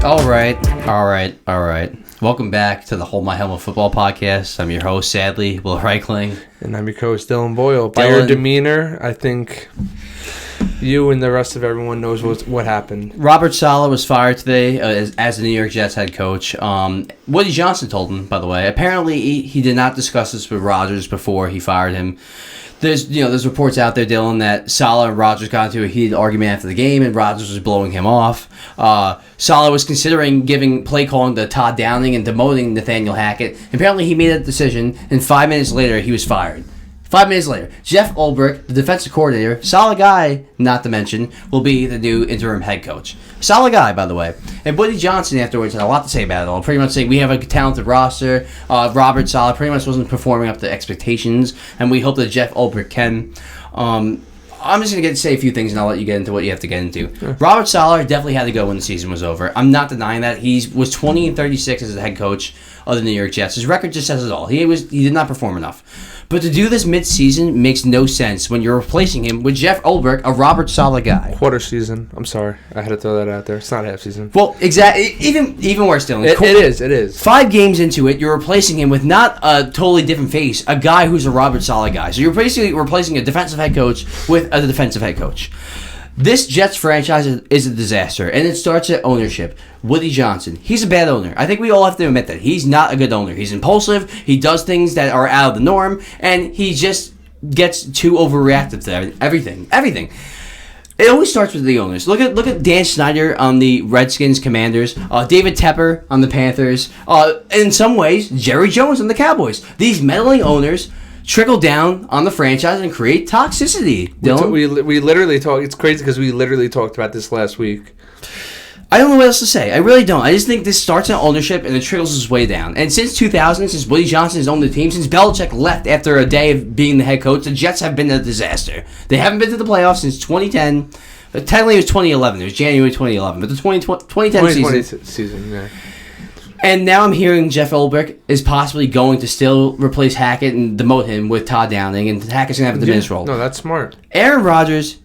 All right. Welcome back to the Hold My Helmet Football Podcast. I'm your host, sadly, Will Reichling. And I'm your co-host, Dylan Boyle. By your demeanor, I think you and the rest of everyone knows what happened. Robert Saleh was fired today as the New York Jets head coach. Woody Johnson told him, by the way. Apparently, he did not discuss this with Rodgers before he fired him. There's reports out there, Dylan, that Saleh and Rodgers got into a heated argument after the game, and Rodgers was blowing him off. Saleh was considering giving play calling to Todd Downing and demoting Nathaniel Hackett. Apparently, he made that decision, and 5 minutes later, he was fired. 5 minutes later, Jeff Ulbrich, the defensive coordinator, solid guy, not to mention, will be the new interim head coach. Solid guy, by the way. And Woody Johnson afterwards had a lot to say about it all. Pretty much saying we have a talented roster. Robert Saleh pretty much wasn't performing up to expectations, and we hope that Jeff Ulbrich can. I'm just going to say a few things, and I'll let you get into what you have to get into. Sure. Robert Saleh definitely had to go when the season was over. I'm not denying that. He was 20-36 as the head coach of the New York Jets. His record just says it all. He did not perform enough. But to do this mid-season makes no sense when you're replacing him with Jeff Ulbrich, a Robert Saleh guy. Quarter season. I'm sorry. I had to throw that out there. It's not half season. Well, exactly. Even worse, Dylan. It is. 5 games into it, you're replacing him with not a totally different face, a guy who's a Robert Saleh guy. So you're basically replacing a defensive head coach with a defensive head coach. This Jets franchise is a disaster, and it starts at ownership. Woody Johnson, he's a bad owner. I think we all have to admit that. He's not a good owner. He's impulsive, he does things that are out of the norm, and he just gets too overreactive to everything. It always starts with the owners. Look at Dan Snyder on the Redskins Commanders, David Tepper on the Panthers, in some ways, Jerry Jones on the Cowboys. These meddling owners trickle down on the franchise and create toxicity. Dylan? We literally talked. It's crazy because we literally talked about this last week. I don't know what else to say. I really don't. I just think this starts at ownership and it trickles its way down. And since 2000, since Woody Johnson has owned the team, since Belichick left after a day of being the head coach, the Jets have been a disaster. They haven't been to the playoffs since 2010. Technically, it was 2011. It was January 2011. But the 2010 season, yeah. And now I'm hearing Jeff Ulbrich is possibly going to still replace Hackett and demote him with Todd Downing, and Hackett's going to have a diminished role. No, that's smart. Aaron Rodgers,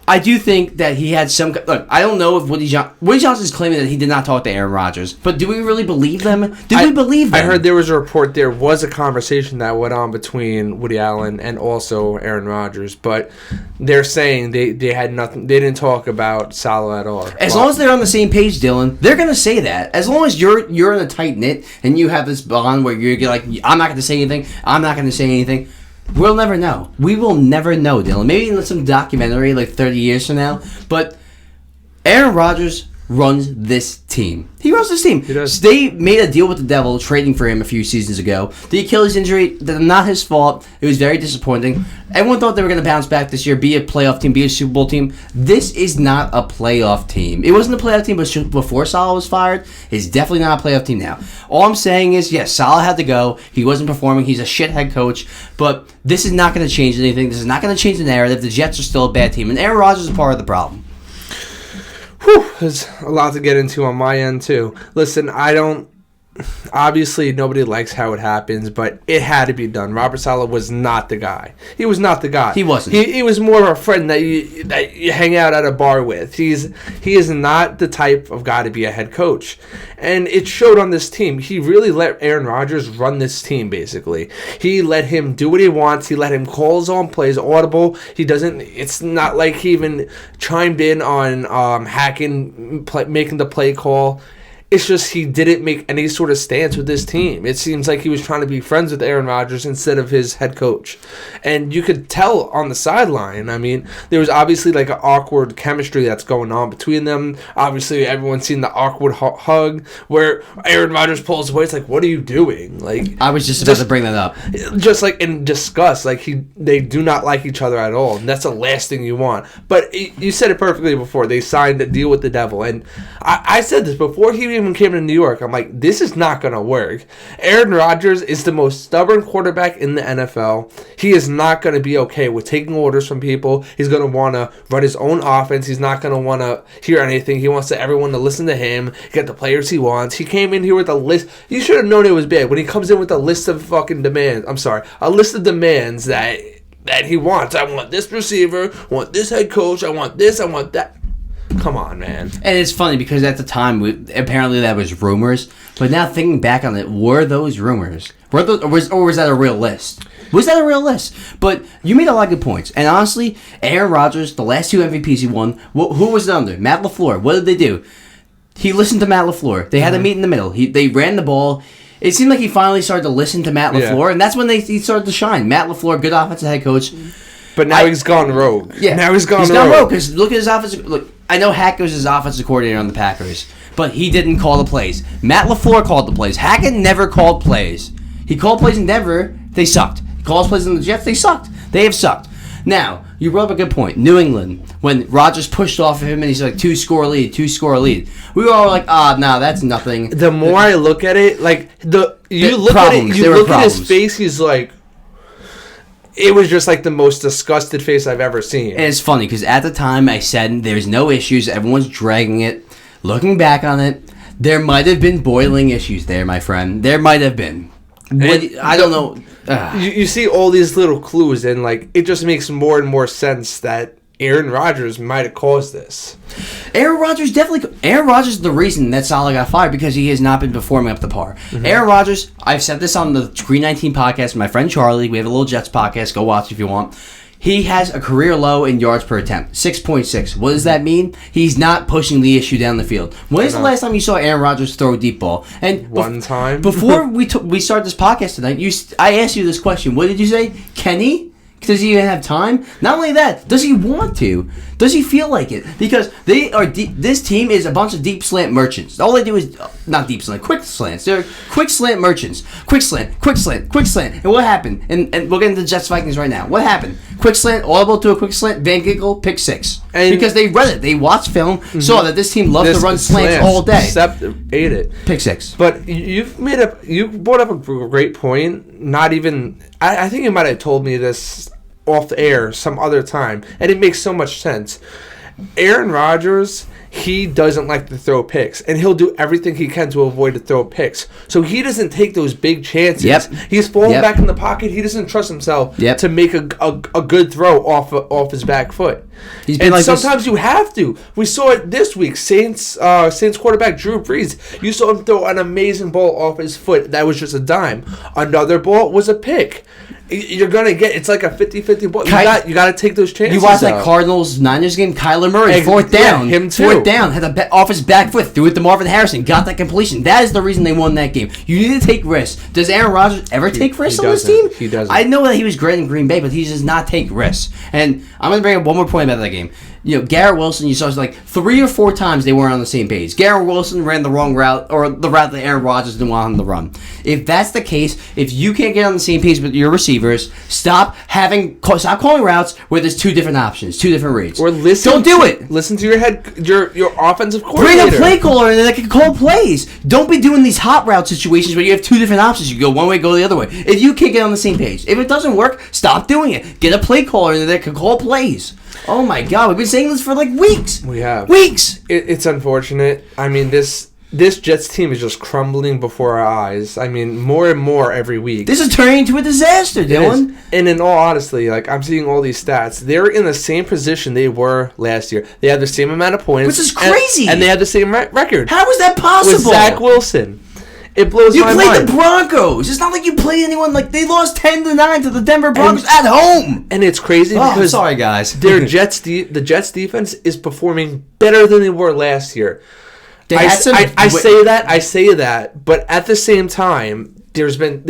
I do think that he had some... Look, I don't know if Woody Johnson's claiming that he did not talk to Aaron Rodgers, but do we really believe them? We believe them? I heard there was a report, there was a conversation that went on between Woody Allen and also Aaron Rodgers, but they're saying they had nothing... They didn't talk about Saleh at all. As long as they're on the same page, Dylan, they're going to say that. As long as you're in a tight-knit and you have this bond where you're like, I'm not going to say anything, I'm not going to say anything... We'll never know. We will never know, Dylan. Maybe in some documentary like 30 years from now. But Aaron Rodgers runs this team. He runs this team. He does. They made a deal with the devil trading for him a few seasons ago. The Achilles injury, not his fault. It was very disappointing. Everyone thought they were going to bounce back this year, be a playoff team, be a Super Bowl team. This is not a playoff team. It wasn't a playoff team before Saleh was fired. It's definitely not a playoff team now. All I'm saying is, yes, Saleh had to go. He wasn't performing. He's a shit head coach. But this is not going to change anything. This is not going to change the narrative. The Jets are still a bad team. And Aaron Rodgers is part of the problem. Whew, there's a lot to get into on my end, too. Listen, obviously, nobody likes how it happens, but it had to be done. Robert Saleh was not the guy. He was not the guy. He wasn't. He was more of a friend that you hang out at a bar with. He is not the type of guy to be a head coach. And it showed on this team. He really let Aaron Rodgers run this team, basically. He let him do what he wants. He let him call his own plays audible. It's not like he even chimed in on hacking, making the play call. It's just he didn't make any sort of stance with this team. It seems like he was trying to be friends with Aaron Rodgers instead of his head coach. And you could tell on the sideline. I mean, there was obviously like an awkward chemistry that's going on between them. Obviously, everyone's seen the awkward hug where Aaron Rodgers pulls away. It's like, what are you doing? Like, I was just about to bring that up. Just like in disgust. Like they do not like each other at all. And that's the last thing you want. But you said it perfectly before. They signed a deal with the devil. And I said this before he even came to New York. I'm like, this is not going to work. Aaron Rodgers is the most stubborn quarterback in the NFL. He is not going to be okay with taking orders from people. He's going to want to run his own offense. He's not going to want to hear anything. He wants everyone to listen to him, get the players he wants. He came in here with a list. You should have known it was bad when he comes in with a list of fucking demands. A list of demands that he wants. I want this receiver. I want this head coach. I want this. I want that. Come on, man. And it's funny because at the time, apparently that was rumors. But now thinking back on it, were those rumors? Or was that a real list? Was that a real list? But you made a lot of good points. And honestly, Aaron Rodgers, the last 2 MVPs he won, who was it under? Matt LaFleur. What did they do? He listened to Matt LaFleur. They had a meet in the middle. They ran the ball. It seemed like he finally started to listen to Matt LaFleur, and that's when he started to shine. Matt LaFleur, good offensive head coach. But now he's gone rogue. Yeah, now he's gone rogue because look at his offensive. Look, I know Hackett was his offensive coordinator on the Packers, but he didn't call the plays. Matt LaFleur called the plays. Hackett never called plays. He called plays in Denver. They sucked. He calls plays in the Jets. They sucked. They have sucked. Now, you brought up a good point. New England, when Rodgers pushed off of him and he's like, 2-score lead. We were all like, no, that's nothing. The more I look at it, like, you look at his face, he's like, it was just like the most disgusted face I've ever seen. And it's funny because at the time I said there's no issues. Everyone's dragging it. Looking back on it, there might have been boiling issues there, my friend. There might have been. I don't know. You see all these little clues, and like it just makes more and more sense that Aaron Rodgers might have caused this. Aaron Rodgers is the reason that Saleh got fired because he has not been performing up to par. Mm-hmm. Aaron Rodgers, I've said this on the Green 19 podcast with my friend Charlie. We have a little Jets podcast. Go watch if you want. He has a career low in yards per attempt, 6.6. What does that mean? He's not pushing the issue down the field. When is the last time you saw Aaron Rodgers throw a deep ball? And one time. Before we start this podcast tonight, I asked you this question. What did you say? Can he? Does he even have time? Not only that, does he want to? Does he feel like it? Because this team is a bunch of deep slant merchants. All they do is not deep slant, quick slants. They're quick slant merchants. Quick slant. And what happened? And we'll get into the Jets-Vikings right now. What happened? Quick slant, audible to a quick slant, Van Ginkel, pick 6. And because they read it. They watched film, saw that this team loves to run slants all day. Ate it. Pick 6. But you brought up a great point. Not even... I think you might have told me this off the air some other time, and it makes so much sense. Aaron Rodgers, he doesn't like to throw picks, and he'll do everything he can to avoid to throw picks. So he doesn't take those big chances. Yep. He's falling back in the pocket. He doesn't trust himself to make a good throw off his back foot. Sometimes you have to. We saw it this week. Saints quarterback Drew Brees. You saw him throw an amazing ball off his foot. That was just a dime. Another ball was a pick. You're gonna get it's like a 50-50 ball. You got to take those chances. You watch that Cardinals-Niners game. Kyler Murray, fourth down, him too. Fourth down, had off his back foot, threw it to Marvin Harrison, got that completion. That is the reason they won that game. You need to take risks. Does Aaron Rodgers ever take risks on this team? He doesn't. I know that he was great in Green Bay, but he does not take risks. And I'm gonna bring up one more point about that game. Garrett Wilson, you saw like 3 or 4 times they weren't on the same page. Garrett Wilson ran the wrong route, or the route that Aaron Rodgers didn't want him to run. If that's the case, if you can't get on the same page with your receivers, stop calling routes where there's 2 different options, 2 different reads. Or don't do it. Listen to your offensive coordinator. Bring a play caller in that can call plays. Don't be doing these hot route situations where you have 2 different options. You go one way, go the other way. If you can't get on the same page, if it doesn't work, stop doing it. Get a play caller in that can call plays. Oh my God, we've been saying this for like weeks. We have. Weeks! It's unfortunate. I mean, this Jets team is just crumbling before our eyes. I mean, more and more every week. This is turning into a disaster, Dylan. And in all honesty, like, I'm seeing all these stats. They're in the same position they were last year. They had the same amount of points. Which is crazy. And they had the same record. How is that possible? With Zach Wilson. It blows my mind. You played the Broncos. It's not like you played anyone. Like, they lost 10-9 to the Denver Broncos at home. And it's crazy because sorry, guys. The Jets defense is performing better than they were last year. I say that, but at the same time, there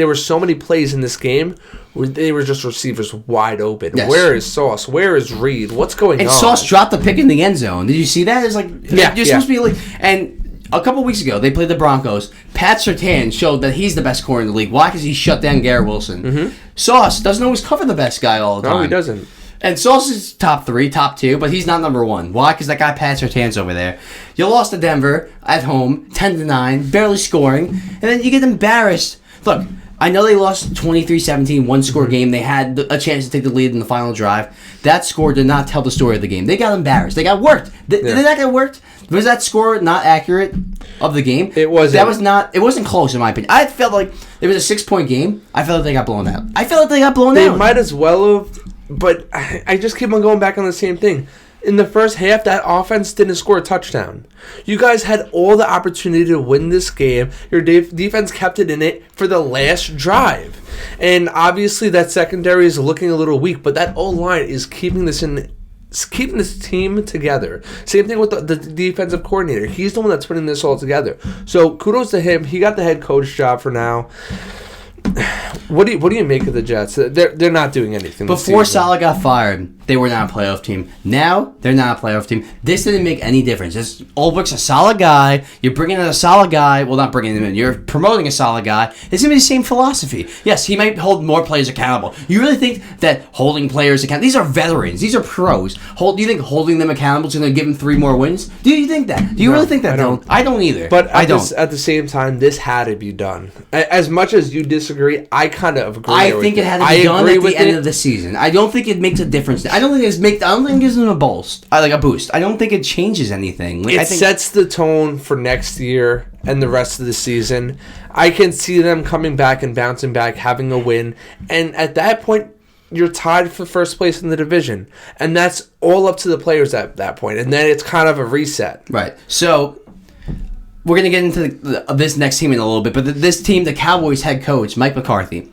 were so many plays in this game where they were just receivers wide open. Yes. Where is Sauce? Where is Reed? What's going on? And Sauce dropped the pick in the end zone. Did you see that? It's like you're supposed to be like and. A couple weeks ago, they played the Broncos. Pat Surtain showed that he's the best corner in the league. Why? Because he shut down Garrett Wilson. Mm-hmm. Sauce doesn't always cover the best guy all the time. No, he doesn't. And Sauce is top 3, top 2, but he's not number 1. Why? Because that guy Pat Surtain's over there. You lost to Denver at home, 10-9, barely scoring, and then you get embarrassed. Look, I know they lost 23-17, one-score game. They had a chance to take the lead in the final drive. That score did not tell the story of the game. They got embarrassed. They got worked. Did that get worked? Was that score not accurate of the game? It wasn't. It wasn't close in my opinion. I felt like it was a 6-point game. I felt like they got blown out. They might as well have, but I just keep on going back on the same thing. In the first half, that offense didn't score a touchdown. You guys had all the opportunity to win this game. Your defense kept it in it for the last drive. And obviously that secondary is looking a little weak, but that O-line is keeping this team together. Same thing with the defensive coordinator. He's the one that's putting this all together. So kudos to him. He got the head coach job for now. What do you make of the Jets? They're not doing anything. Before Saleh got fired, they were not a playoff team. Now they're not a playoff team. This didn't make any difference. Ulbricht's a solid guy. You're bringing in a solid guy. Well, not bringing him in. You're promoting a solid guy. It's gonna be the same philosophy. Yes, he might hold more players accountable. You really think that holding players accountable? These are veterans. These are pros. Do you think holding them accountable is gonna give them 3 more wins? Do you think that? Do you really think that? I don't either. But at the same time, this had to be done. As much as you disagree, I kind of agree. I think it had to be done at the end of the season. I don't think it makes a difference. I don't think it gives them a boost. I don't think it changes anything. I think sets the tone for next year and the rest of the season. I can see them coming back and bouncing back, having a win, and at that point, you're tied for first place in the division, and that's all up to the players at that point. And then it's kind of a reset. Right. So we're going to get into this next team in a little bit, but this team, the Cowboys head coach, Mike McCarthy.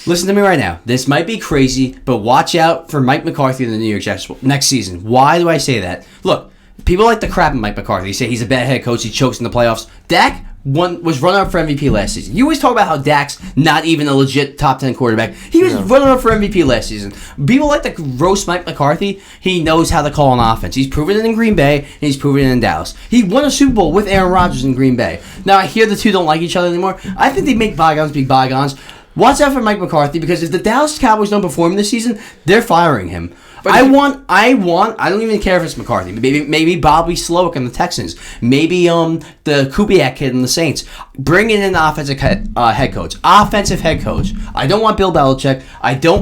Listen to me right now. This might be crazy, but watch out for Mike McCarthy in the New York Jets next season. Why do I say that? Look, people like to crap on Mike McCarthy. They say he's a bad head coach. He chokes in the playoffs. Dak was runner-up for MVP last season. You always talk about how Dak's not even a legit top 10 quarterback. He was runner-up for MVP last season. People like to roast Mike McCarthy. He knows how to call an offense. He's proven it in Green Bay, and he's proven it in Dallas. He won a Super Bowl with Aaron Rodgers in Green Bay. Now, I hear the two don't like each other anymore. I think they make bygones be bygones. Watch out for Mike McCarthy, because if the Dallas Cowboys don't perform this season, they're firing him. But I don't even care if it's McCarthy. Maybe Bobby Slowick and the Texans. Maybe the Kubiak kid and the Saints. Bring in an offensive head coach. Offensive head coach. I don't want Bill Belichick.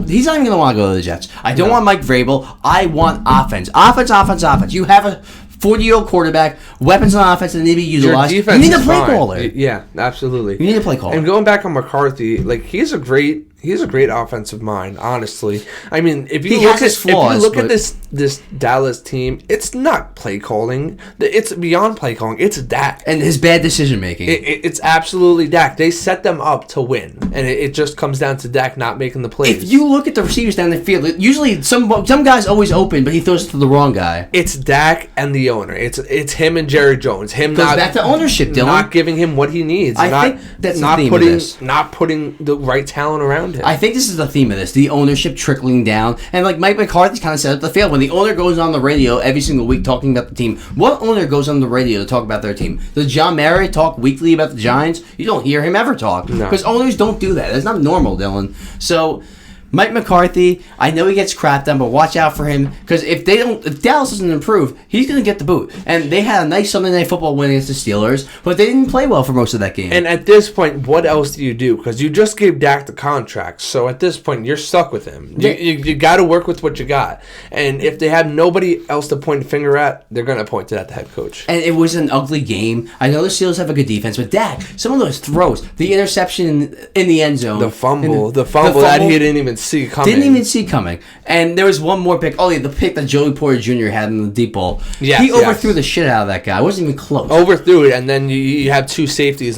He's not even going to want to go to the Jets. I don't want Mike Vrabel. I want offense. Offense. You have a 40-year-old quarterback, weapons on offense that need to be utilized. You need a play caller. Yeah, absolutely. You need a play caller. And going back on McCarthy, he's a great offensive mind, honestly. I mean, if you look at this Dallas team, it's not play calling. It's beyond play calling. It's Dak. And his bad decision making. It's absolutely Dak. They set them up to win, and it just comes down to Dak not making the plays. If you look at the receivers down the field, usually some guy's always open, but he throws to the wrong guy. It's Dak and the owner. It's him and Jerry Jones. Him goes back to ownership, Dylan. Not giving him what he needs. I think that's the theme of this. Not putting the right talent around him. I think this is the theme of this, the ownership trickling down. And Mike McCarthy's kind of set up the field. When the owner goes on the radio every single week talking about the team, what owner goes on the radio to talk about their team? Does John Mara talk weekly about the Giants? You don't hear him ever talk. Because owners don't do that. That's not normal, Dylan. So Mike McCarthy, I know he gets crapped on, but watch out for him, because if Dallas doesn't improve, he's going to get the boot. And they had a nice Sunday Night Football win against the Steelers, but they didn't play well for most of that game. And at this point, what else do you do? Because you just gave Dak the contract, so at this point, you're stuck with him. You got to work with what you got. And if they have nobody else to point a finger at, they're going to point it at the head coach. And it was an ugly game. I know the Steelers have a good defense, but Dak, some of those throws, the interception in the end zone, the fumble that he didn't even see coming. Didn't even see coming. And there was one more pick. Oh, yeah, the pick that Joey Porter Jr. had in the deep ball. Yes, he overthrew the shit out of that guy. It wasn't even close. Overthrew it, and then you have two safeties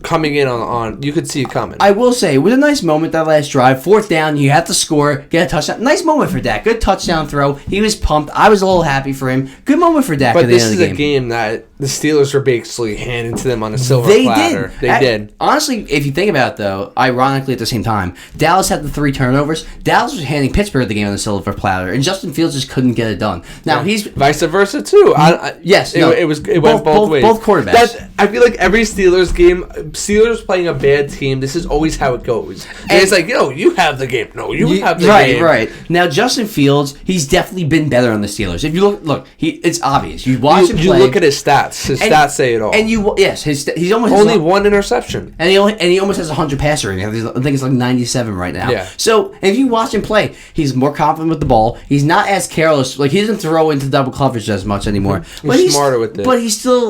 coming in on. You could see it coming. I will say, it was a nice moment, that last drive. 4th down, you have to score, get a touchdown. Nice moment for Dak. Good touchdown throw. He was pumped. I was a little happy for him. Good moment for Dak at the end of the game. But this is a game that the Steelers were basically handing to them on a silver platter. They did. Honestly, if you think about it, though, ironically at the same time, Dallas had the 3 turnovers. Dallas was handing Pittsburgh the game on the silver platter, and Justin Fields just couldn't get it done. Now he's vice versa too. It went both ways. Both quarterbacks. I feel like every Steelers game, Steelers playing a bad team, this is always how it goes. And it's like, you have the game. No, you have the game. Right. Now Justin Fields, he's definitely been better on the Steelers. If you look, it's obvious. You watch him play. You look at his stats. His stats say it all. And he's almost only one interception, and he almost has 100 passer rating. I think it's like 97 right now. Yeah. So if you watch him play, he's more confident with the ball. He's not as careless. He doesn't throw into double coverage as much anymore. He's smarter with it. But he's still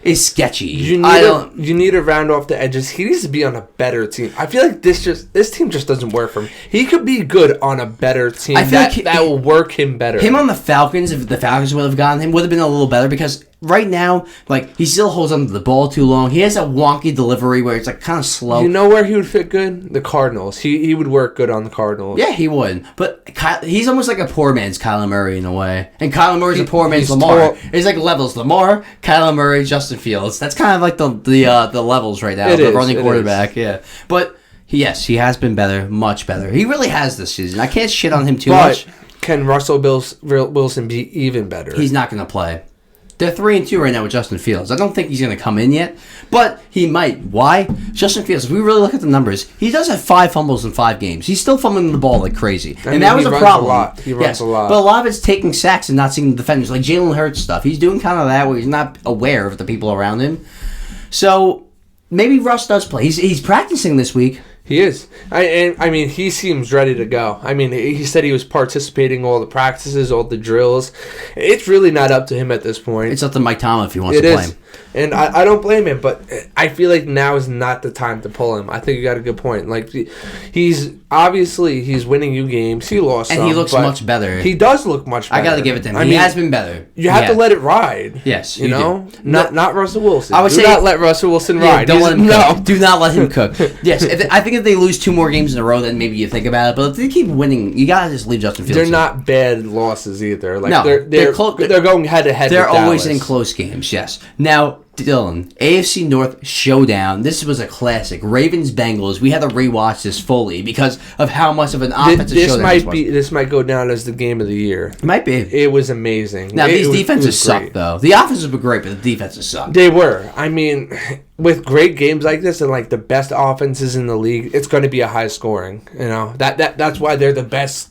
is sketchy. You need to round off the edges. He needs to be on a better team. I feel like this team just doesn't work for him. He could be good on a better team. I feel that will work him better. Him on the Falcons, if the Falcons would have gotten him, would have been a little better because right now, like, he still holds onto the ball too long. He has a wonky delivery where it's like kind of slow. You know where he would fit good? The Cardinals. He would work good on the Cardinals. Yeah, he would. But he's almost like a poor man's Kyler Murray in a way. And Kyler Murray's a poor man's Lamar. It's like levels. Lamar, Kyler Murray, Justin Fields. That's kind of like the levels right now. The running quarterback, yeah. But yes, he has been better, much better. He really has this season. I can't shit on him too much. Can Russell Wilson be even better? He's not going to play. They're 3-2 right now with Justin Fields. I don't think he's going to come in yet, but he might. Why? Justin Fields, if we really look at the numbers, he does have 5 fumbles in 5 games. He's still fumbling the ball like crazy. And that was a problem. He runs a lot. But a lot of it's taking sacks and not seeing the defenders, like Jalen Hurts stuff. He's doing kind of that where he's not aware of the people around him. So maybe Russ does play. He's practicing this week. He is. I mean, he seems ready to go. I mean, he said he was participating in all the practices, all the drills. It's really not up to him at this point. It's up to Mike Tomlin if he wants to play him. And I don't blame him, but I feel like now is not the time to pull him. I think you got a good point. Like, he's winning you games. He lost and some, he looks much better. He does look much better. I got to give it to him. He has been better. You have to let it ride. Yes, you know? Not Russell Wilson. I would say not let Russell Wilson ride. Don't let him cook. Do not let him cook. Yes, I think if they lose 2 more games in a row, then maybe you think about it. But if they keep winning, you got to just leave Justin Fields. They're not bad losses either. Like, no, they're going head to head. They're always in close games. Yes. Now, Dylan, AFC North showdown. This was a classic. Ravens-Bengals. We had to rewatch this fully because of how much of an offensive showdown this might go down as the game of the year. It might be. It was amazing. Now, these defenses suck, though. The offenses were great, but the defenses suck. They were. I mean, with great games like this and like the best offenses in the league, it's going to be a high scoring. You know, that's why they're the best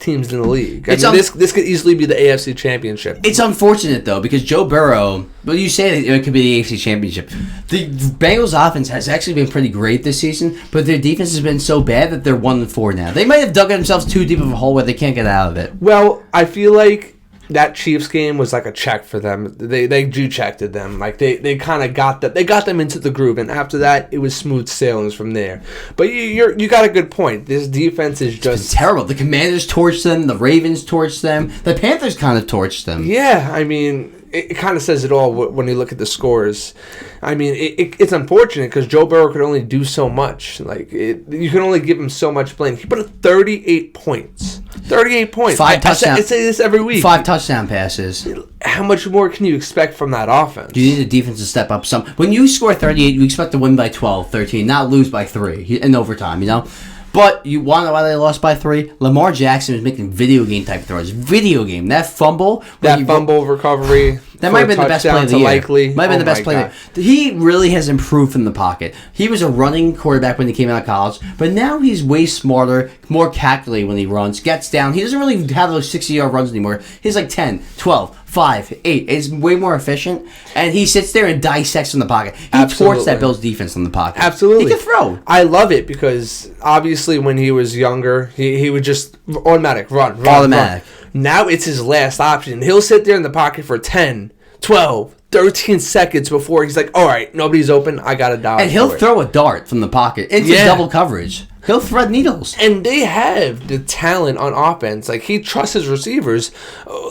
teams in the league. This could easily be the AFC Championship. It's unfortunate, though, because Joe Burrow, well, you say that it could be the AFC Championship. The Bengals offense has actually been pretty great this season, but their defense has been so bad that they're 1-4 now. They might have dug themselves too deep of a hole where they can't get out of it. Well, I feel like that Chiefs game was like a check for them. They Jew-checked them. Like they kind of got that. They got them into the groove, and after that, it was smooth sailings from there. But you got a good point. This defense is just terrible. The Commanders torched them. The Ravens torched them. The Panthers kind of torched them. Yeah, I mean, it kind of says it all when you look at the scores. I mean, it's unfortunate because Joe Burrow could only do so much. Like you can only give him so much blame. He put up 38 points. 38 points. 5 touchdowns. I say this every week. 5 touchdown passes. How much more can you expect from that offense? You need the defense to step up some. When you score 38, you expect to win by 12, 13, not lose by 3 in overtime, you know? But you want to know why they lost by 3? Lamar Jackson was making video game type throws. Video game. That fumble. Fumble recovery. That might have been the best play of the year. Likely. Might have been the best play. He really has improved from the pocket. He was a running quarterback when he came out of college, but now he's way smarter, more calculated when he runs, gets down. He doesn't really have those 60-yard runs anymore. He's like 10, 12, 5, 8. It's way more efficient, and he sits there and dissects from the pocket. He torched that Bills defense from the pocket. Absolutely. He can throw. I love it because obviously when he was younger, he would just automatic run. Now it's his last option. He'll sit there in the pocket for 10, 12, 13 seconds before he's like, all right, nobody's open, I got to dive. And he'll throw a dart from the pocket into double coverage. He'll thread needles. And they have the talent on offense. Like, he trusts his receivers.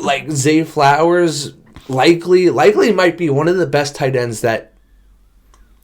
Like, Zay Flowers likely might be one of the best tight ends that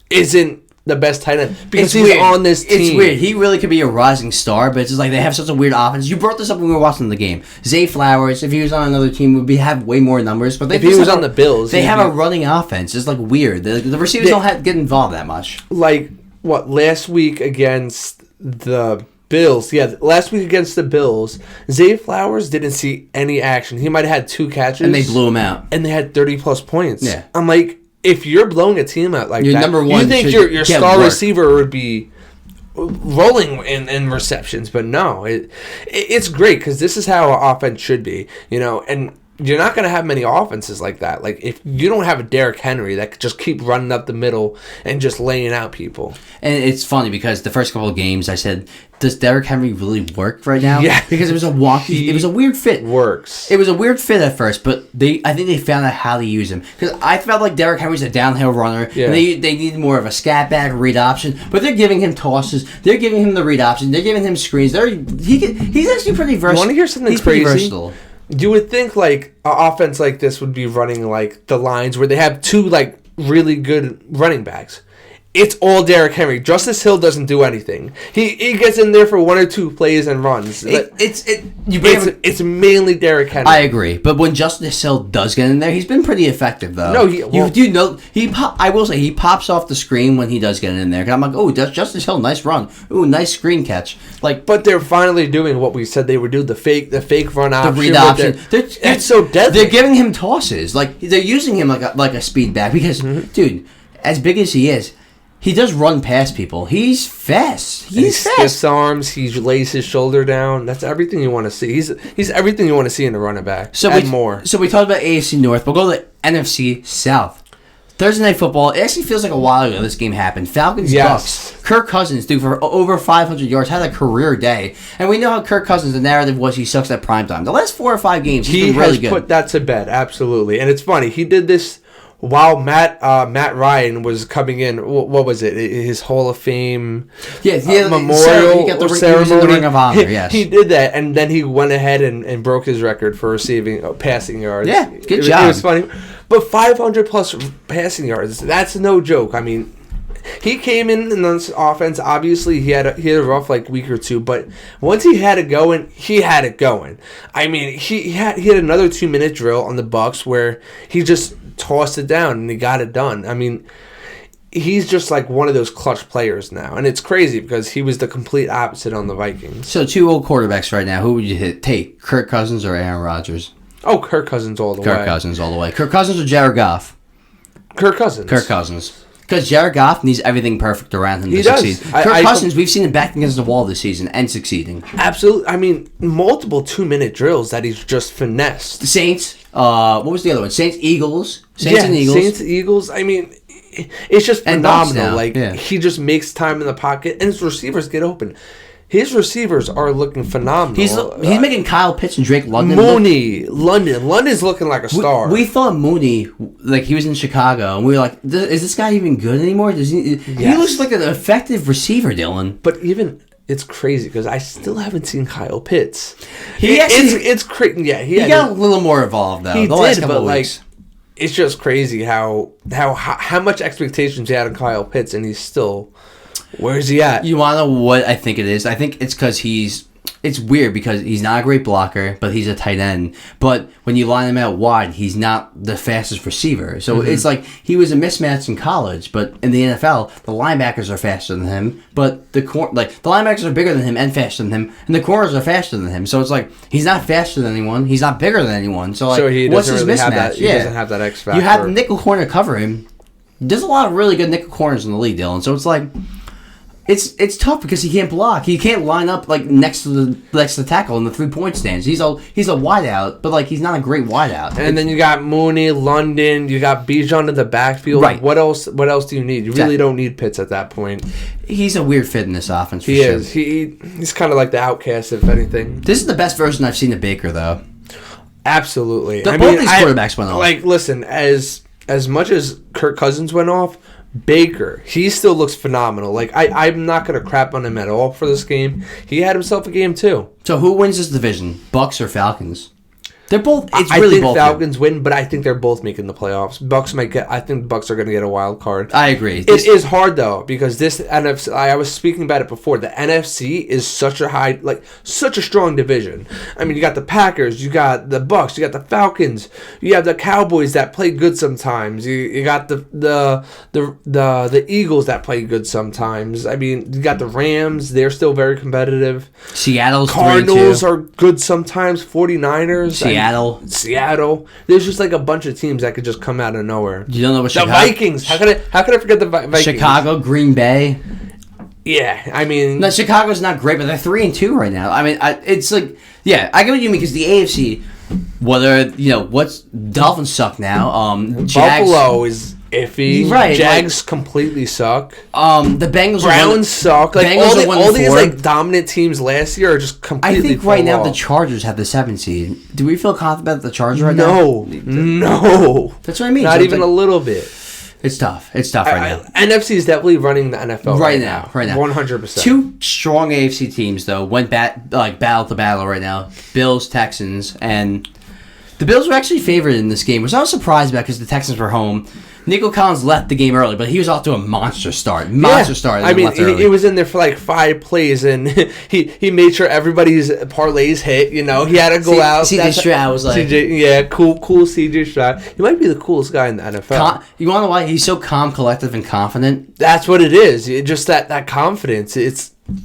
isn't the best tight end because he's on this team. It's weird. He really could be a rising star, but it's just like they have such a weird offense. You brought this up when we were watching the game. Zay Flowers, if he was on another team, would have way more numbers. But if he was on the Bills, they have a running offense. It's like weird. The receivers don't get involved that much. Like what last week against the Bills? Yeah, last week against the Bills, Zay Flowers didn't see any action. He might have had 2 catches, and they blew him out, and they had 30+ points. Yeah, I'm like, if you're blowing a team out like your that, number one, you think your star receiver would be rolling in receptions, but no, it's great because this is how our offense should be, you know. And you're not going to have many offenses like that. Like, if you don't have a Derrick Henry that could just keep running up the middle and just laying out people. And it's funny because the first couple of games I said, does Derrick Henry really work right now? Yeah. Because it was a wonky, it was a weird fit. Works. It was a weird fit at first, but I think they found out how to use him. Because I felt like Derrick Henry's a downhill runner. Yeah. And they needed more of a scat back read option, but they're giving him tosses. They're giving him the read option. They're giving him screens. He's actually pretty versatile. You want to hear something he's crazy? Pretty versatile. You would think like an offense like this would be running like the lines where they have two like really good running backs. It's all Derrick Henry. Justice Hill doesn't do anything. He gets in there for one or two plays and runs. It's mainly Derrick Henry. I agree, but when Justice Hill does get in there, he's been pretty effective though. No, I will say he pops off the screen when he does get in there. Cause I'm like, oh, Justice Hill, nice run. Ooh, nice screen catch. Like, but they're finally doing what we said they would do: the fake run option, the read option. It's so deadly. They're giving him tosses. Like they're using him like a speed back because, dude, as big as he is. He does run past people. He's fast. He's fast. Stiffs arms. He lays his shoulder down. That's everything you want to see. He's everything you want to see in a running back. More. So we talked about AFC North. We'll go to the NFC South. Thursday Night Football. It actually feels like a while ago this game happened. Falcons Bucs. Kirk Cousins, dude, for over 500 yards, had a career day. And we know how Kirk Cousins, the narrative was he sucks at primetime. The last 4 or 5 games, he's been really good. He has put that to bed, absolutely. And it's funny. He did this while Matt Ryan was coming in. What was it? His Hall of Fame memorial he got the ceremony. The Ring of Honor, yes. He did that, and then he went ahead and broke his record for passing yards. Yeah, good job. It was funny. But 500 plus passing yards, that's no joke. I mean, he came in this offense. Obviously, he had a rough week or two, but once he had it going, he had it going. I mean, he had another 2-minute drill on the Bucs where he just tossed it down and he got it done. I mean, he's just like one of those clutch players now, and it's crazy because he was the complete opposite on the Vikings. So 2 old quarterbacks right now. Who would you take, Kirk Cousins or Aaron Rodgers? Oh, Kirk Cousins all the way. Kirk Cousins all the way. Kirk Cousins or Jared Goff? Kirk Cousins. Because Jared Goff needs everything perfect around him to succeed. Kirk Cousins, we've seen him back against the wall this season and succeeding. Absolutely. I mean, multiple 2-minute drills that he's just finessed. The Saints. What was the other one? Saints-Eagles. Saints-Eagles. I mean, it's just phenomenal. He just makes time in the pocket, and his receivers get open. His receivers are looking phenomenal. He's making Kyle Pitts and Drake London. London's looking like a star. We thought Mooney, he was in Chicago, and we were like, is this guy even good anymore? He looks like an effective receiver, Dylan. But even it's crazy because I still haven't seen Kyle Pitts. It's crazy. Yeah, he got a little more involved though. He did, but it's just crazy how much expectations he had on Kyle Pitts, and he's still. Where's he at? You want to know what I think it is? I think it's because it's weird because he's not a great blocker, but he's a tight end. But when you line him out wide, he's not the fastest receiver. So it's like he was a mismatch in college, but in the NFL, the linebackers are faster than him. But the linebackers are bigger than him and faster than him, and the corners are faster than him. So it's like he's not faster than anyone. He's not bigger than anyone. So he what's his really mismatch? He doesn't have that X factor. You have the nickel corner cover him. There's a lot of really good nickel corners in the league, Dylan. So it's like. It's tough because he can't block. He can't line up next to the tackle in the 3-point stance. He's a wideout, but he's not a great wideout. And then you got Mooney, London, you got Bijan in the backfield. Right. What else do you need? You really don't need Pitts at that point. He's a weird fit in this offense. He is. He's kind of like the outcast, if anything. This is the best version I've seen of Baker, though. Absolutely. Both these quarterbacks went off. Listen, as much as Kirk Cousins went off. Baker, he still looks phenomenal. I'm not going to crap on him at all for this game. He had himself a game too. So who wins this division? Bucs or Falcons? They're both. I think Falcons win, but I think they're both making the playoffs. Bucs might get. I think Bucs are going to get a wild card. I agree. It is hard though because this NFC. I was speaking about it before. The NFC is such a strong division. I mean, you got the Packers, you got the Bucs, you got the Falcons, you have the Cowboys that play good sometimes. You got the Eagles that play good sometimes. I mean, you got the Rams. They're still very competitive. Seattle's Cardinals are good sometimes. 49ers. Seattle. There's just a bunch of teams that could just come out of nowhere. You don't know what the Vikings. How could I forget the Vikings? Chicago, Green Bay. Yeah, I mean, no, Chicago's not great, but they're 3-2 right now. I mean, I get what you mean because the AFC. what's Dolphins suck now. Jags, Buffalo is iffy. Right, Jags completely suck. The Bengals Browns suck. Like Bengals all these like dominant teams last year are just completely. I think right now the Chargers have the 7th seed. Do we feel confident about the Chargers right now? No. That's what I mean. Not even a little bit. It's tough. It's tough right now. NFC is definitely running the NFL right now. 100%. Two strong AFC teams though went battle to battle right now. Bills, Texans, and the Bills were actually favored in this game, which I was surprised about because the Texans were home. Nico Collins left the game early, but he was off to a monster start. I mean, he was in there for like 5 plays, and he made sure everybody's parlays hit. He had to go out. CJ Stroud was like... cool CJ Stroud. He might be the coolest guy in the NFL. You want to know why? He's so calm, collective, and confident. That's what it is. Just that confidence. You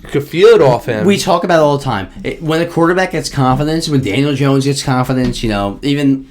could feel it off him. We talk about it all the time. When a quarterback gets confidence, when Daniel Jones gets confidence, even...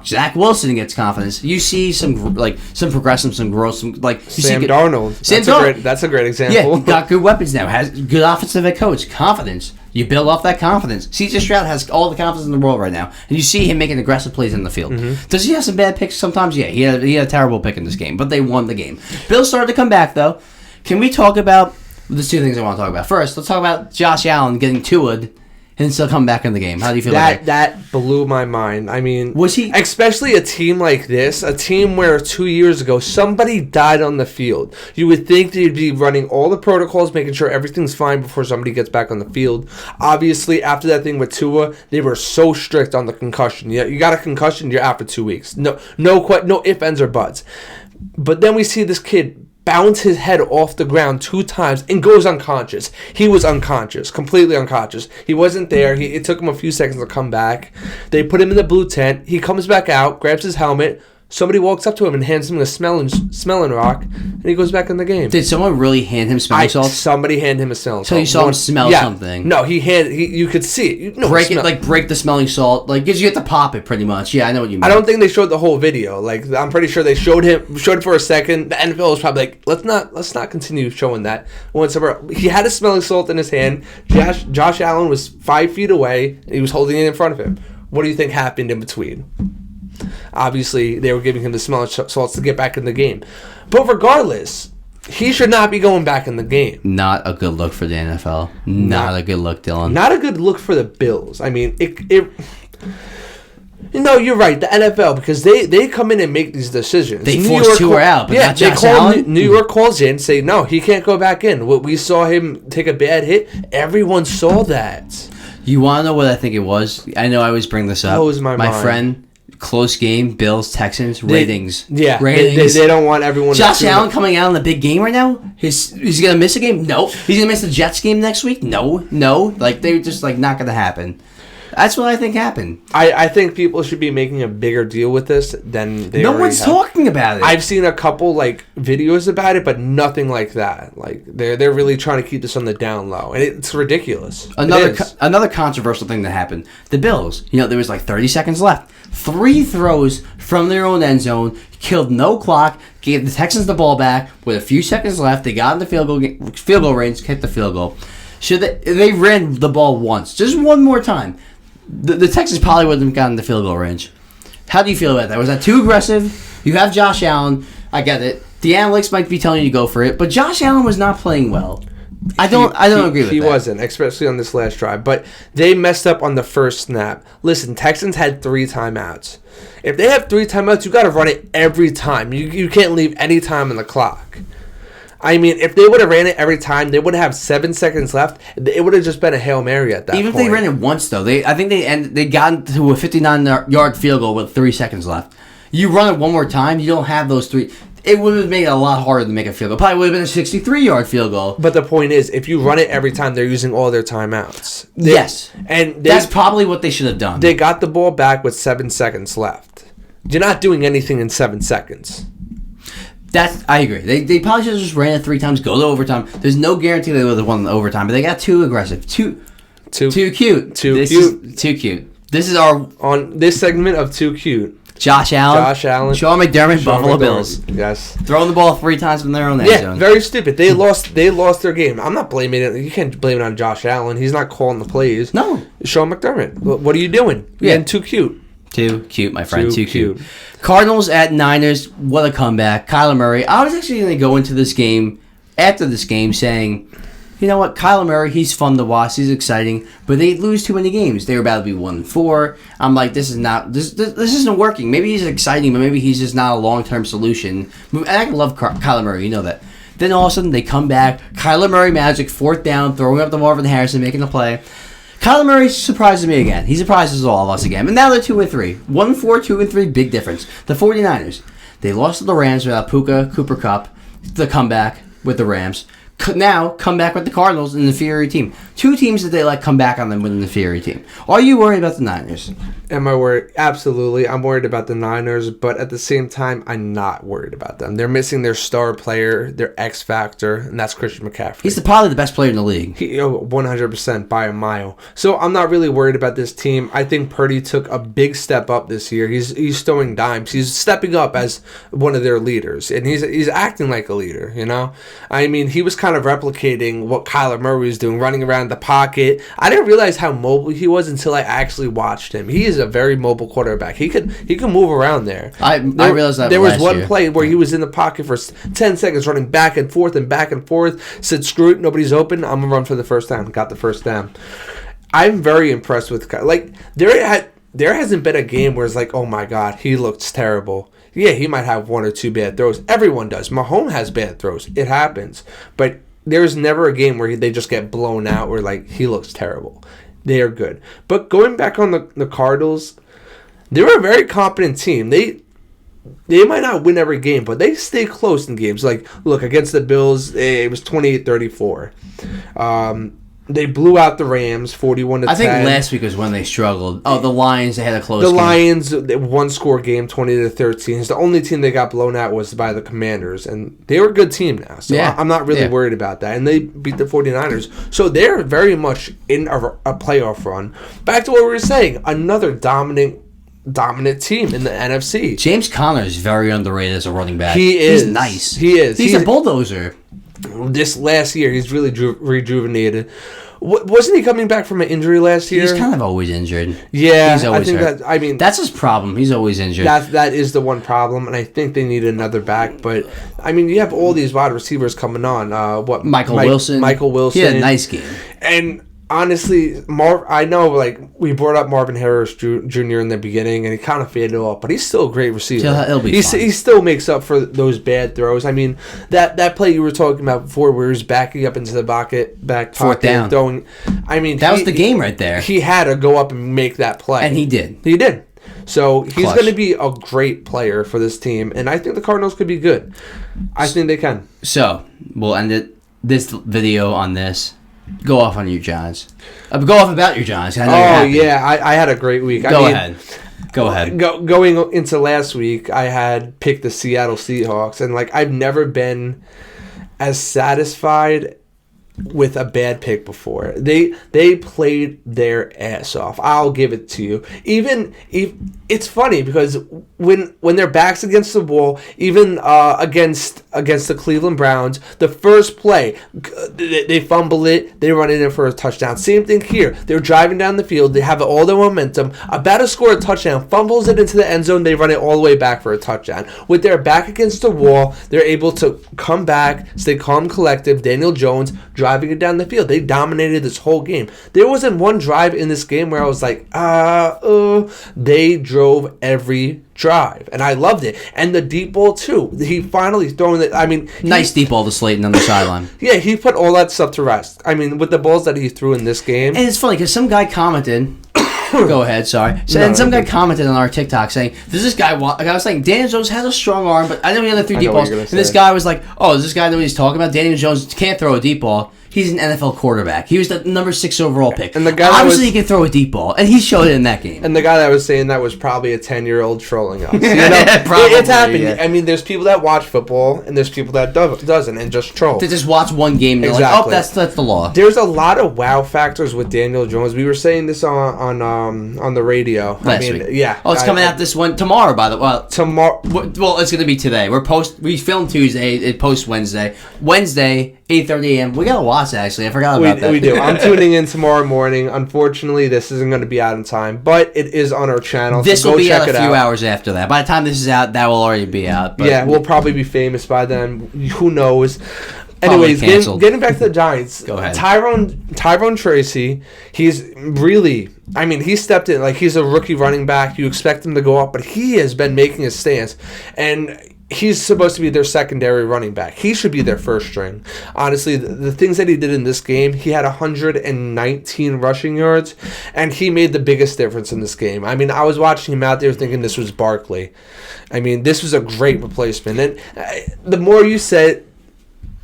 Zach Wilson gets confidence. You see some progression, some growth, Sam Darnold. That's a great example. Yeah, got good weapons now. Has good offensive head coach. Confidence. You build off that confidence. CJ Stroud has all the confidence in the world right now, and you see him making aggressive plays in the field. Mm-hmm. Does he have some bad picks sometimes? Yeah, he had a terrible pick in this game, but they won the game. Bills started to come back though. Can we talk about? There's 2 things I want to talk about. First, let's talk about Josh Allen getting Tua'd and still come back in the game. How do you feel about that? That blew my mind. I mean, was he especially a team like this, a team where 2 years ago somebody died on the field? You would think they'd be running all the protocols, making sure everything's fine before somebody gets back on the field. Obviously, after that thing with Tua, they were so strict on the concussion. You got a concussion, you're out for 2 weeks. No ifs, ands, or buts. But then we see this kid bounce his head off the ground 2 times and goes unconscious. He was unconscious, completely unconscious. He wasn't there. It took him a few seconds to come back. They put him in the blue tent. He comes back out, grabs his helmet. Somebody walks up to him and hands him a smelling rock, and he goes back in the game. Did someone really hand him smelling salts? Somebody handed him a smelling salt. So you saw him smell something? No, you could see it. Break the smelling salt. Because you have to pop it pretty much. Yeah, I know what you mean. I don't think they showed the whole video. I'm pretty sure they showed it for a second. The NFL was probably like, let's not continue showing that. He had a smelling salt in his hand. Josh Allen was 5 feet away, and he was holding it in front of him. What do you think happened in between? Obviously, they were giving him the smelling salts to get back in the game. But regardless, he should not be going back in the game. Not a good look for the NFL. Not a good look, Dylan. Not a good look for the Bills. I mean, No, you're right. The NFL, because they come in and make these decisions. They force Tua out, but not Josh Allen. New York calls in, say no, he can't go back in. We saw him take a bad hit. Everyone saw that. You want to know what I think it was? I know I always bring this up. Blows my mind. Friend. Close game, Bills, Texans, ratings. Ratings. They don't want everyone Josh Allen coming out in the big game right now? He's going to miss a game? No. He's going to miss the Jets game next week? No. They're just not going to happen. That's what I think happened. I think people should be making a bigger deal with this than they No one's talking about it. I've seen a couple videos about it, but nothing like that. They're really trying to keep this on the down low, and it's ridiculous. Another controversial thing that happened. The Bills, there was 30 seconds left. 3 throws from their own end zone, killed no clock, gave the Texans the ball back with a few seconds left. They got in the field goal range, kicked the field goal. They ran the ball once, just one more time. The Texans probably wouldn't have gotten the field goal range. How do you feel about that? Was that too aggressive? You have Josh Allen. I get it. The analytics might be telling you to go for it, but Josh Allen was not playing well. I don't agree with that. He wasn't, especially on this last drive. But they messed up on the first snap. Listen, Texans had 3 timeouts. If they have 3 timeouts, you got to run it every time. You can't leave any time on the clock. I mean, if they would have ran it every time, they would have 7 seconds left. It would have just been a Hail Mary at that point. Even if they ran it once, though, I think they got into a 59-yard field goal with 3 seconds left. You run it one more time, you don't have those 3. It would have made it a lot harder to make a field goal. Probably would have been a 63-yard field goal. But the point is, if you run it every time, they're using all their timeouts. Yes. And that's probably what they should have done. They got the ball back with 7 seconds left. You're not doing anything in 7 seconds. I agree. They probably should have just ran it 3 times, go to overtime. There's no guarantee they would have won the overtime, but they got too aggressive. Too cute. Too cute. This is our... On this segment of Too Cute, Josh Allen. Sean McDermott, Buffalo Bills. Yes. Throwing the ball 3 times from their own end zone. Very stupid. They lost their game. I'm not blaming it. You can't blame it on Josh Allen. He's not calling the plays. No. Sean McDermott. What are you doing? You're getting too cute. Too cute, my friend. Too cute. Cardinals at Niners. What a comeback. Kyler Murray. I was actually going to go into this game, after this game, saying, you know what, Kyler Murray, he's fun to watch. He's exciting, but they lose too many games. They were about to be 1-4. I'm like, this isn't working. Maybe he's exciting, but maybe he's just not a long-term solution. And I love Kyler Murray, you know that. Then all of a sudden, they come back. Kyler Murray magic, 4th down, throwing up to Marvin Harrison, making the play. Kyler Murray surprises me again. He surprises all of us again. And now they're 2-3. 1-4, 2-3, big difference. The 49ers, they lost to the Rams without Puka, Cooper Kupp. The comeback with the Rams. Now come back with the Cardinals, an inferior team. 2 teams that they let come back on them with an inferior team. Are you worried about the Niners? Am I worried? Absolutely. I'm worried about the Niners, but at the same time, I'm not worried about them. They're missing their star player, their X factor, and that's Christian McCaffrey. He's probably the best player in the league. 100% by a mile. So I'm not really worried about this team. I think Purdy took a big step up this year. He's throwing dimes. He's stepping up as one of their leaders, and he's acting like a leader. You know, I mean, he was kind of replicating what Kyler Murray was doing, running around the pocket. I didn't realize how mobile he was until I actually watched him. He is a very mobile quarterback. He could move around there. I realized that there was one year. play where he was in the pocket for 10 seconds, running back and forth. Said, "Screw it, nobody's open. I'm gonna run for the first down." Got the first down. I'm very impressed with there hasn't been a game where it's like, oh my god, he looks terrible. Yeah, he might have 1 or 2 bad throws. Everyone does. Mahomes has bad throws. It happens. But there's never a game where they just get blown out where, like, he looks terrible. They are good. But going back on the Cardinals, they're a very competent team. They might not win every game, but they stay close in games. Like, look, against the Bills, it was 28-34. They blew out the Rams 41-10. I think last week was when they struggled. Oh, the Lions, they had a close game. The Lions, one-score game, 20-13. It's the only team they got blown out was by the Commanders, and they were a good team now. So yeah. I'm not really worried about that. And they beat the 49ers. So they're very much in a playoff run. Back to what we were saying, another dominant team in the NFC. James Conner is very underrated as a running back. He is. He's nice. He is. He's a bulldozer. This last year, he's really rejuvenated. Wasn't he coming back from an injury last year? He's kind of always injured. Yeah, he's always hurt. That's his problem. He's always injured. That is the one problem, and I think they need another back. But I mean, you have all these wide receivers coming on. Michael Wilson. He had a nice game. And honestly, I know, like, we brought up Marvin Harris Jr. in the beginning, and he kind of faded off, but he's still a great receiver. He'll be fine. He still makes up for those bad throws. I mean, that play you were talking about before, where he was backing up into the back pocket, 4th down, throwing. I mean, that was the game right there. He had to go up and make that play, and he did. He did. So he's going to be a great player for this team, and I think the Cardinals could be good. I think they can. So we'll end this video on this. Go off on your Giants. Go off about your Giants. I know you're happy. Yeah, I had a great week. Go ahead. Going into last week, I had picked the Seattle Seahawks, and like, I've never been as satisfied with a bad pick before. They played their ass off. I'll give it to you. Even it's funny because when their backs against the wall, even against the Cleveland Browns, the first play they fumble it, they run it in for a touchdown. Same thing here. They're driving down the field, they have all the momentum, about to score a touchdown, fumbles it into the end zone, they run it all the way back for a touchdown. With their back against the wall, they're able to come back, stay calm, collective. Daniel Jones driving it down the field. They dominated this whole game. There wasn't one drive in this game where I was like, they drove every drive, and I loved it. And the deep ball too. He finally throwing it. I mean, nice deep ball to Slayton on the sideline. Yeah, he put all that stuff to rest. I mean, with the balls that he threw in this game. And it's funny because some guy commented. Go ahead, sorry. Some guy commented on our TikTok saying, does this guy want... Like, I was saying, Daniel Jones has a strong arm, but I know he had the 3 deep balls. And this guy was like, oh, does this guy know what he's talking about? Daniel Jones can't throw a deep ball. He's an NFL quarterback. He was the number 6 overall pick. And the guy obviously he can throw a deep ball, and he showed it in that game. And the guy that was saying that was probably a 10-year-old trolling us. You know? Probably, it's happened. Yeah. I mean, there's people that watch football, and there's people that doesn't, and just troll. To just watch one game, and exactly. like, oh, that's the law. There's a lot of wow factors with Daniel Jones. We were saying this on the radio. Last week. Yeah. Oh, it's coming out this one tomorrow. By the way, tomorrow. Well, it's going to be today. We filmed Tuesday. It posts Wednesday. Wednesday, 8:30 a.m. We got to watch it, actually. I forgot about that. We do. I'm tuning in tomorrow morning. Unfortunately, this isn't going to be out in time, but it is on our channel. This so will go be check out a it few hours after that. By the time this is out, that will already be out. But yeah, we'll probably be famous by then. Who knows? Anyways, getting back to the Giants. Go ahead. Tyrone Tracy, he's really, I mean, he stepped in. Like, he's a rookie running back. You expect him to go up, but he has been making a stance. And he's supposed to be their secondary running back. He should be their first string. Honestly, the things that he did in this game, he had 119 rushing yards, and he made the biggest difference in this game. I mean, I was watching him out there thinking this was Barkley. I mean, this was a great replacement. And the more you said,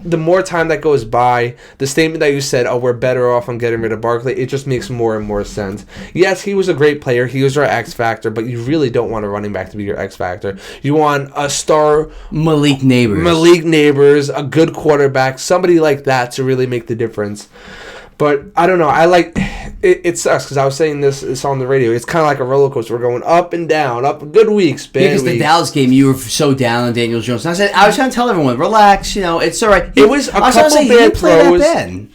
the more time that goes by, the statement that you said, oh, we're better off on getting rid of Barkley, it just makes more and more sense. Yes, he was a great player. He was our X factor, but you really don't want a running back to be your X factor. You want a star Malik Neighbors, a good quarterback, somebody like that to really make the difference. But I don't know. I like it sucks because I was saying this on the radio. It's kind of like a roller coaster. We're going up and down, up good weeks, bad because weeks. the Dallas game, you were so down on Daniel Jones. And I was trying to tell everyone, relax. It's all right. It was a couple bad throws.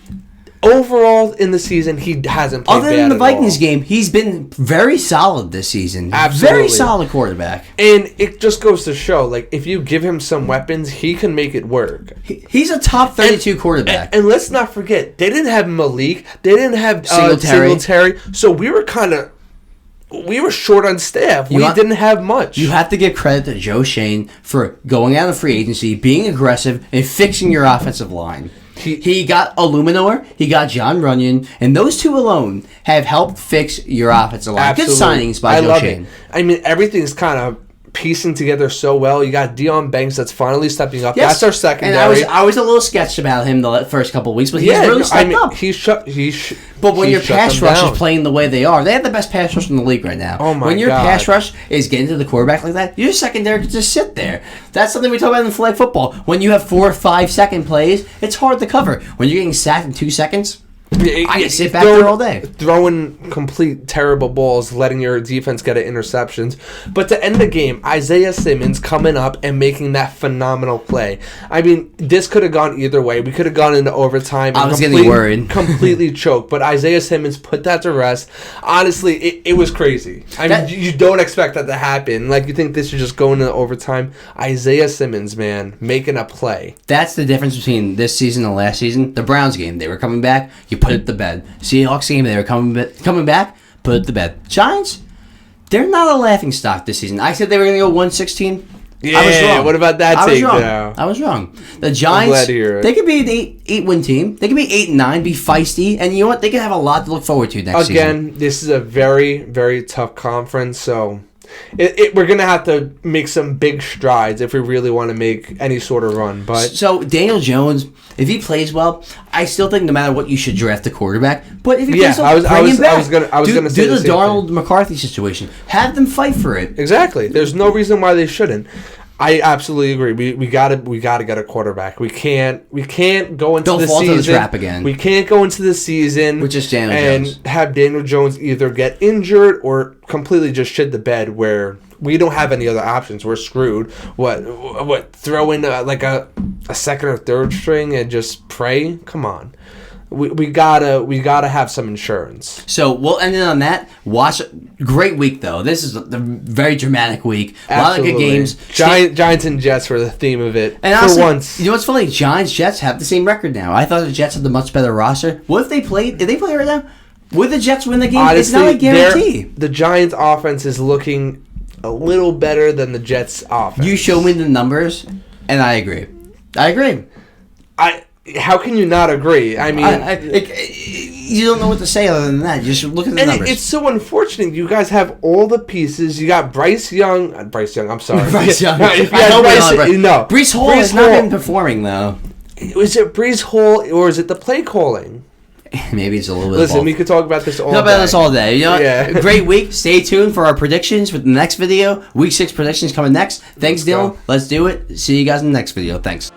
Overall, in the season, he hasn't played other bad than the at Vikings all. game. He's been very solid this season. Absolutely. Very solid quarterback. And it just goes to show, like, if you give him some weapons, he can make it work. He's a top 32 quarterback. And let's not forget, they didn't have Malik. They didn't have Singletary. So we were short on staff. We didn't have much. You have to give credit to Joe Shane for going out of free agency, being aggressive, and fixing your offensive line. He got Illuminor, he got John Runyon, and those two alone have helped fix your offensive line. Absolutely. Good signings by Joe Shane. I mean, everything's kind of piecing together so well. You got Deion Banks that's finally stepping up. Yes. That's our secondary. And I was a little sketched about him the first couple of weeks, but he's really stepped up. But when your pass rush is playing the way they are, they have the best pass rush in the league right now. Oh my God. When your pass rush is getting to the quarterback like that, your secondary can just sit there. That's something we talk about in flag football. When you have 4 or 5 second plays, it's hard to cover. When you're getting sacked in 2 seconds, I can sit back there all day. Throwing complete terrible balls, letting your defense get interceptions. But to end the game, Isaiah Simmons coming up and making that phenomenal play. I mean, this could have gone either way. We could have gone into overtime. I was getting worried. Completely choked. But Isaiah Simmons put that to rest. Honestly, it was crazy. I mean, you don't expect that to happen. Like, you think this should just go into overtime. Isaiah Simmons, man, making a play. That's the difference between this season and last season. The Browns game, they were coming back. You put it to bed. Seahawks game, they were coming back, put it to bed. Giants, they're not a laughing stock this season. I said they were going to go 1-16. Yeah, I was wrong. What about that take now? I was wrong. The Giants, they could be an 8-win team. They could be 8-9, be feisty, and you know what? They could have a lot to look forward to next season. Again, this is a very, very tough conference, so we're going to have to make some big strides if we really want to make any sort of run. But so Daniel Jones, if he plays well, I still think no matter what, you should draft a quarterback. But if he plays well, bring him back. I was going to say do the Darnold McCarthy situation. Have them fight for it. Exactly. There's no reason why they shouldn't. I absolutely agree. We gotta get a quarterback. We can't go into the season. Don't fall into the trap again. We can't go into the season with just Daniel Jones and have Daniel Jones either get injured or completely just shit the bed where we don't have any other options. We're screwed. What? Throw in like a second or third string and just pray? Come on. We gotta have some insurance. So we'll end it on that. Great week though. This is a very dramatic week. A lot of good games. Giants and Jets were the theme of it. And honestly, for once, you know what's funny? Giants Jets have the same record now. I thought the Jets had the much better roster. What if they played? Did they play right now? Would the Jets win the game? Honestly, it's not a guarantee. The Giants offense is looking a little better than the Jets offense. You show me the numbers, and I agree. How can you not agree? I mean, you don't know what to say other than that. You just look at the numbers. It's so unfortunate. You guys have all the pieces. You got Bryce Young. I'm sorry. Bryce Young. If you had Bryce, Breece Hall has not been performing, though. Is it Breeze Hall or is it the play calling? Maybe it's a little bit Listen, of both. we could talk about this all Talk day. about this all day. You know, Yeah. Great week. Stay tuned for our predictions for the next video. Week 6 predictions coming next. Thanks, Let's Dylan. go. Let's do it. See you guys in the next video. Thanks.